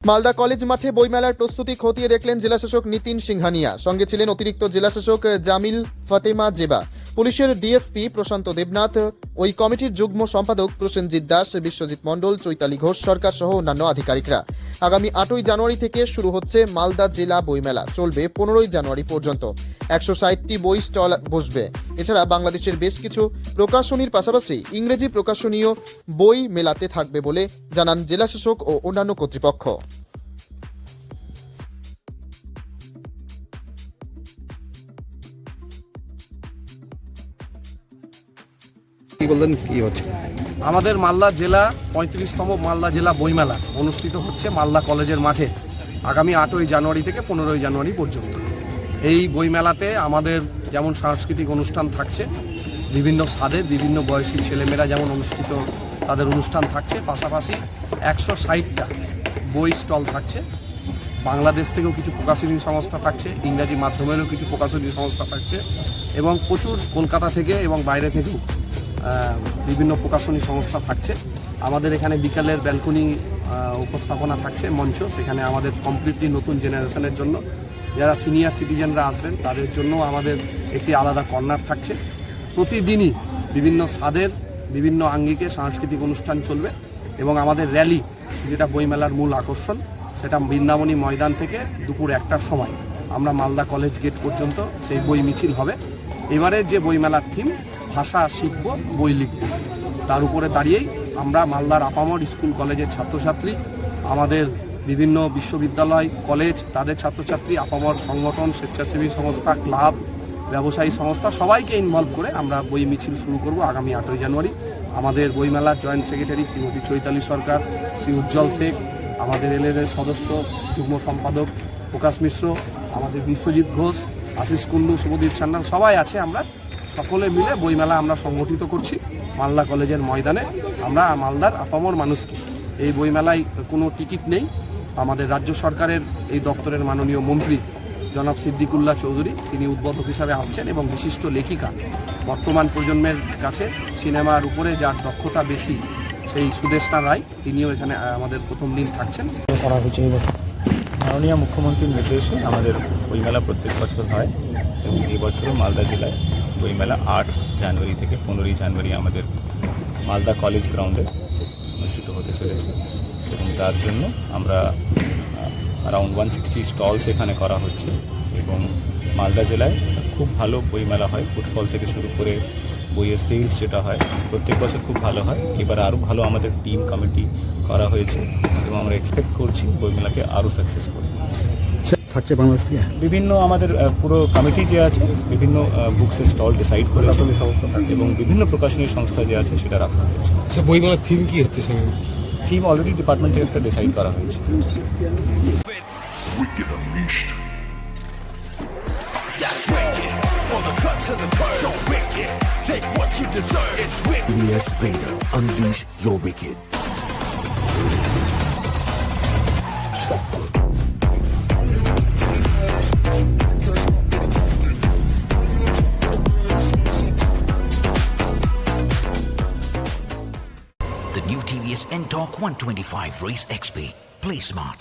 Malda college মাঠে বইমেলার প্রস্তুতি খতিয়ে দেখলেন জেলাশাসক নিতিন সিংহানিয়া। সঙ্গে ছিলেন অতিরিক্ত জেলাশাসক জামিল ফাতেমা জেবা, পুলিশের ডিএসপি প্রশান্ত দেবনাথ, ওই কমিটির যুগ্ম সম্পাদক প্রসেনজিৎ দাস, বিশ্বজিৎ মণ্ডল, চৈতালি ঘোষ সরকার সহ অন্যান্য আধিকারিকরা। আগামী 8ই জানুয়ারি থেকে শুরু হচ্ছে মালদা জেলা বইমেলা, চলবে 15ই জানুয়ারি পর্যন্ত। 160টি বই স্টল বসবে। এছাড়া বাংলাদেশের বেশ কিছু প্রকাশনীর পাশাপাশি ইংরেজি প্রকাশনীয় বই মেলাতে থাকবে বলে জানান জেলাশাসক ও অন্যান্য কর্তৃপক্ষ। কি বললেন, কি হচ্ছে? আমাদের মালদা জেলা 35তম মালদা জেলা বইমেলা অনুষ্ঠিত হচ্ছে মালদা কলেজের মাঠে আগামী 8ই জানুয়ারি থেকে 15ই জানুয়ারি পর্যন্ত। এই বইমেলাতে আমাদের যেমন সাংস্কৃতিক অনুষ্ঠান থাকছে, বিভিন্ন স্বাদের বিভিন্ন বয়সী ছেলেমেয়েরা যেমন অনুষ্ঠিত তাদের অনুষ্ঠান থাকছে, পাশাপাশি 160টা বই স্টল থাকছে। বাংলাদেশ থেকেও কিছু প্রকাশনী সংস্থা থাকছে, ইংরাজি মাধ্যমেরও কিছু প্রকাশনী সংস্থা থাকছে এবং প্রচুর কলকাতা থেকে এবং বাইরে থেকেও বিভিন্ন প্রকাশনী সংস্থা থাকছে। আমাদের এখানে বিকালের ব্যালকনি উপস্থাপনা থাকছে, মঞ্চ, সেখানে আমাদের কমপ্লিটলি নতুন জেনারেশনের জন্য যারা সিনিয়র সিটিজেনরা আসবেন তাদের জন্য আমাদের একটি আলাদা কর্নার থাকছে। প্রতিদিনই বিভিন্ন স্বাদের বিভিন্ন আঙ্গিকে সাংস্কৃতিক অনুষ্ঠান চলবে এবং আমাদের র্যালি, যেটা বইমেলার মূল আকর্ষণ, সেটা বৃন্দাবনী ময়দান থেকে দুপুর 1টার সময় আমরা মালদা কলেজ গেট পর্যন্ত সেই বই মিছিল হবে। এবারের যে বইমেলার থিম, ভাষা শিখব বই লিখব, তার উপরে দাঁড়িয়েই আমরা মালদার আপামর স্কুল কলেজের ছাত্রছাত্রী, আমাদের বিভিন্ন বিশ্ববিদ্যালয় কলেজ তাদের ছাত্রছাত্রী, আপামর সংগঠন, স্বেচ্ছাসেবী সংস্থা, ক্লাব, ব্যবসায়ী সংস্থা সবাইকে ইনভলভ করে আমরা বই মিছিল শুরু করব আগামী 8ই জানুয়ারি। আমাদের বইমেলার জয়েন্ট সেক্রেটারি শ্রীমতী চৈতালি সরকার, শ্রী উজ্জ্বল শেখ, আমাদের এলএর সদস্য যুগ্ম সম্পাদক প্রকাশ মিশ্র, আমাদের বিশ্বজিৎ ঘোষ, আশিস কুন্ডু, শুভদীপ সান্যাল সবাই আছে। আমরা সকলে মিলে বইমেলা আমরা সংগঠিত করছি মালদা কলেজের ময়দানে। আমরা মালদার আপামর মানুষকে এই বইমেলায় কোনো টিকিট নেই। আমাদের রাজ্য সরকারের এই দপ্তরের মাননীয় মন্ত্রী জনাব সিদ্দিকুল্লাহ চৌধুরী, তিনি উদ্বোধক হিসাবে আসছেন এবং বিশিষ্ট লেখিকা, বর্তমান প্রজন্মের কাছে সিনেমার উপরে যার দক্ষতা বেশি, সেই সুদেষ্ণা রায়, তিনিও এখানে আমাদের প্রথম দিন থাকছেন। করা হয়েছে মাননীয় মুখ্যমন্ত্রীর নির্দেশে আমাদের বইমেলা প্রত্যেক বছর হয় এবং এই বছরও মালদা জেলায় বইমেলা 8 জানুয়ারি থেকে 15ই জানুয়ারি আমাদের মালদা কলেজ গ্রাউন্ডে অনুষ্ঠিত হতে চলেছে এবং তার জন্য আমরা অ্যারাউন্ড 160 স্টলস এখানে করা হচ্ছে এবং মালদা জেলায় খুব ভালো বইমেলা হয়। ফুটফল থেকে শুরু করে বইয়ের সেলস যেটা হয় প্রত্যেক বছর খুব ভালো হয়। এবার আরও ভালো আমাদের টিম কমিটি করা হয়েছে এবং আমরা এক্সপেক্ট করছি বইমেলাকে আরও সাকসেসফুল থাকছে। বাংলাদেশ থেকে বিভিন্ন আমাদের পুরো কমিটি যে আছে বিভিন্ন বুকসের স্টল ডিসাইড করে এবং বিভিন্ন প্রকাশনী সংস্থা যে আছে সেটা রাখা হয়েছে। আচ্ছা, বইমেলার থিম কি হচ্ছে? থিম অলরেডি ডিপার্টমেন্ট থেকে একটা ডিসাইড করা হয়েছে। Wicked Unleashed. That's wicked. On the cut to the curb. So wicked. Take what you deserve. It's wicked. EBS Vader. Unleash your wicked. The new TVS N-Torque 125 Race XP. Play smart.